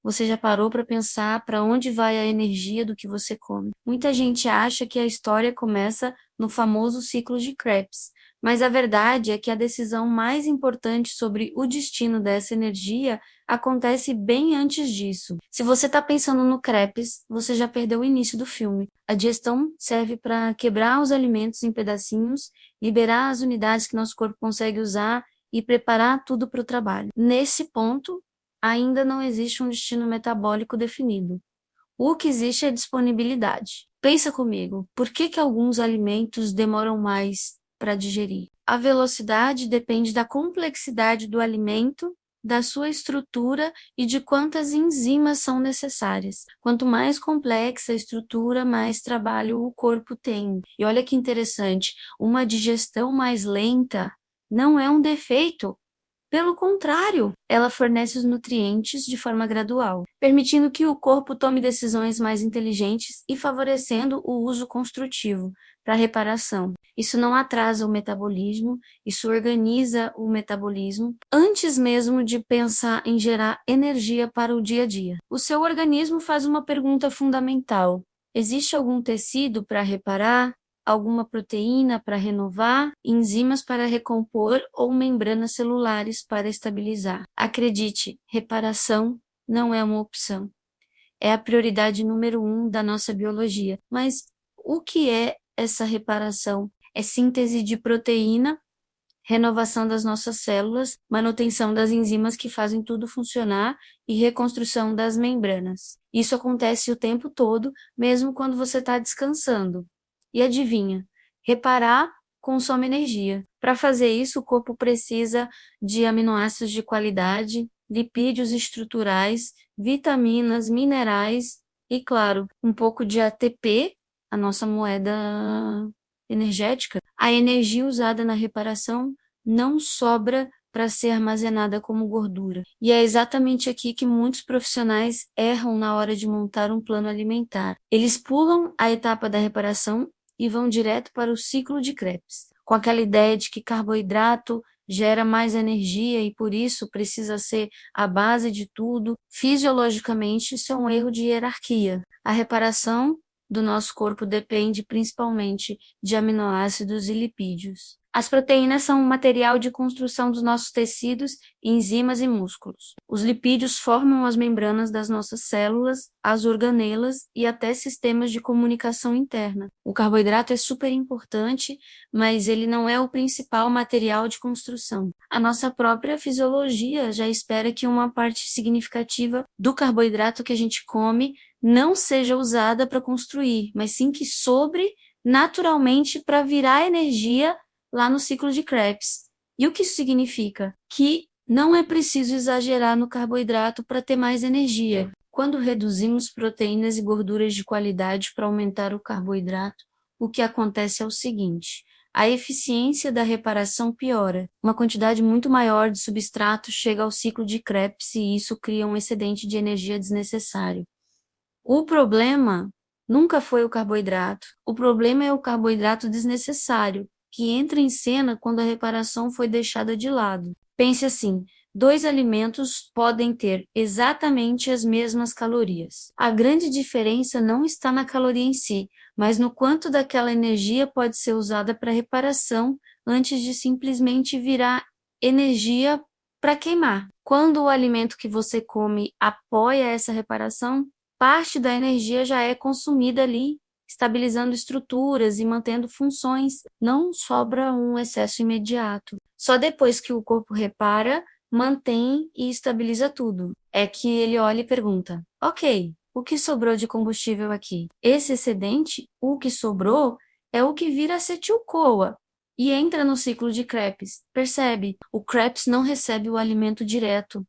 Você já parou para pensar para onde vai a energia do que você come? Muita gente acha que a história começa no famoso ciclo de Krebs, mas a verdade é que a decisão mais importante sobre o destino dessa energia acontece bem antes disso. Se você está pensando no Krebs, você já perdeu o início do filme. A digestão serve para quebrar os alimentos em pedacinhos, liberar as unidades que nosso corpo consegue usar e preparar tudo para o trabalho. Nesse ponto, ainda não existe um destino metabólico definido. O que existe é disponibilidade. Pensa comigo, por que que alguns alimentos demoram mais para digerir? A velocidade depende da complexidade do alimento, da sua estrutura e de quantas enzimas são necessárias. Quanto mais complexa a estrutura, mais trabalho o corpo tem. E olha que interessante, uma digestão mais lenta não é um defeito, pelo contrário, ela fornece os nutrientes de forma gradual, permitindo que o corpo tome decisões mais inteligentes e favorecendo o uso construtivo para reparação. Isso não atrasa o metabolismo, isso organiza o metabolismo antes mesmo de pensar em gerar energia para o dia a dia. O seu organismo faz uma pergunta fundamental: existe algum tecido para reparar? Alguma proteína para renovar, enzimas para recompor ou membranas celulares para estabilizar. Acredite, reparação não é uma opção. É a prioridade número 1 da nossa biologia. Mas o que é essa reparação? É síntese de proteína, renovação das nossas células, manutenção das enzimas que fazem tudo funcionar e reconstrução das membranas. Isso acontece o tempo todo, mesmo quando você está descansando. E adivinha, reparar consome energia. Para fazer isso, o corpo precisa de aminoácidos de qualidade, lipídios estruturais, vitaminas, minerais e, claro, um pouco de ATP, a nossa moeda energética. A energia usada na reparação não sobra para ser armazenada como gordura. E é exatamente aqui que muitos profissionais erram na hora de montar um plano alimentar. Eles pulam a etapa da reparação e vão direto para o ciclo de Krebs, com aquela ideia de que carboidrato gera mais energia e por isso precisa ser a base de tudo. Fisiologicamente, isso é um erro de hierarquia. A reparação do nosso corpo depende principalmente de aminoácidos e lipídios. As proteínas são o material de construção dos nossos tecidos, enzimas e músculos. Os lipídios formam as membranas das nossas células, as organelas e até sistemas de comunicação interna. O carboidrato é super importante, mas ele não é o principal material de construção. A nossa própria fisiologia já espera que uma parte significativa do carboidrato que a gente come não seja usada para construir, mas sim que sobre naturalmente para virar energia lá no ciclo de Krebs. E o que isso significa? Que não é preciso exagerar no carboidrato para ter mais energia. Quando reduzimos proteínas e gorduras de qualidade para aumentar o carboidrato, o que acontece é o seguinte: a eficiência da reparação piora. Uma quantidade muito maior de substrato chega ao ciclo de Krebs e isso cria um excedente de energia desnecessário. O problema nunca foi o carboidrato. O problema é o carboidrato desnecessário, que entra em cena quando a reparação foi deixada de lado. Pense assim: dois alimentos podem ter exatamente as mesmas calorias. A grande diferença não está na caloria em si, mas no quanto daquela energia pode ser usada para reparação antes de simplesmente virar energia para queimar. Quando o alimento que você come apoia essa reparação, parte da energia já é consumida ali, estabilizando estruturas e mantendo funções. Não sobra um excesso imediato. Só depois que o corpo repara, mantém e estabiliza tudo. É que ele olha e pergunta: ok, o que sobrou de combustível aqui? Esse excedente, o que sobrou, é o que vira acetil-CoA e entra no ciclo de Krebs. Percebe? O Krebs não recebe o alimento direto.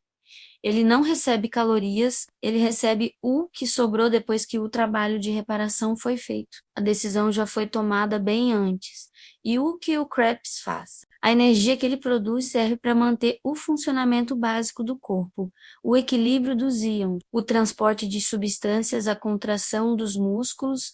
Ele não recebe calorias, ele recebe o que sobrou depois que o trabalho de reparação foi feito. A decisão já foi tomada bem antes. E o que o Krebs faz? A energia que ele produz serve para manter o funcionamento básico do corpo, o equilíbrio dos íons, o transporte de substâncias, a contração dos músculos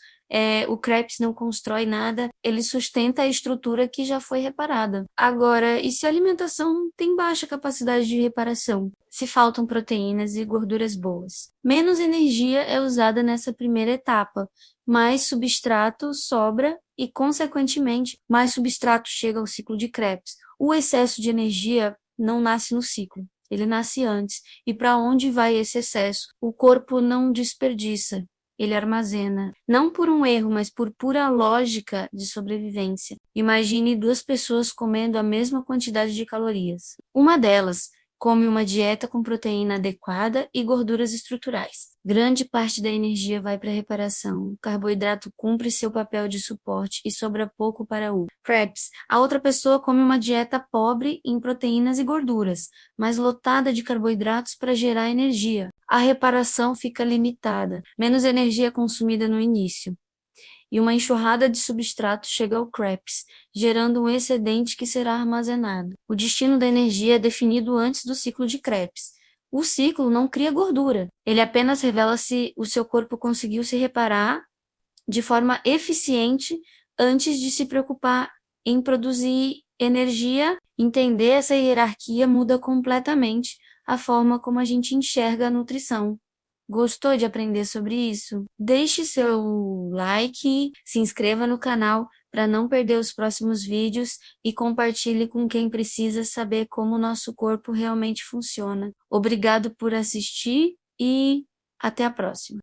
o Krebs não constrói nada, ele sustenta a estrutura que já foi reparada. Agora, e se a alimentação tem baixa capacidade de reparação? Se faltam proteínas e gorduras boas. Menos energia é usada nessa primeira etapa, mais substrato sobra e, consequentemente, mais substrato chega ao ciclo de Krebs. O excesso de energia não nasce no ciclo, ele nasce antes. E para onde vai esse excesso? O corpo não desperdiça, ele armazena. Não por um erro, mas por pura lógica de sobrevivência. Imagine duas pessoas comendo a mesma quantidade de calorias. Uma delas come uma dieta com proteína adequada e gorduras estruturais. Grande parte da energia vai para a reparação. O carboidrato cumpre seu papel de suporte e sobra pouco para o Krebs. A outra pessoa come uma dieta pobre em proteínas e gorduras, mas lotada de carboidratos para gerar energia. A reparação fica limitada, menos energia é consumida no início. E uma enxurrada de substrato chega ao Krebs, gerando um excedente que será armazenado. O destino da energia é definido antes do ciclo de Krebs. O ciclo não cria gordura, ele apenas revela se o seu corpo conseguiu se reparar de forma eficiente antes de se preocupar em produzir energia. Entender essa hierarquia muda completamente a forma como a gente enxerga a nutrição. Gostou de aprender sobre isso? Deixe seu like, se inscreva no canal para não perder os próximos vídeos e compartilhe com quem precisa saber como o nosso corpo realmente funciona. Obrigado por assistir e até a próxima.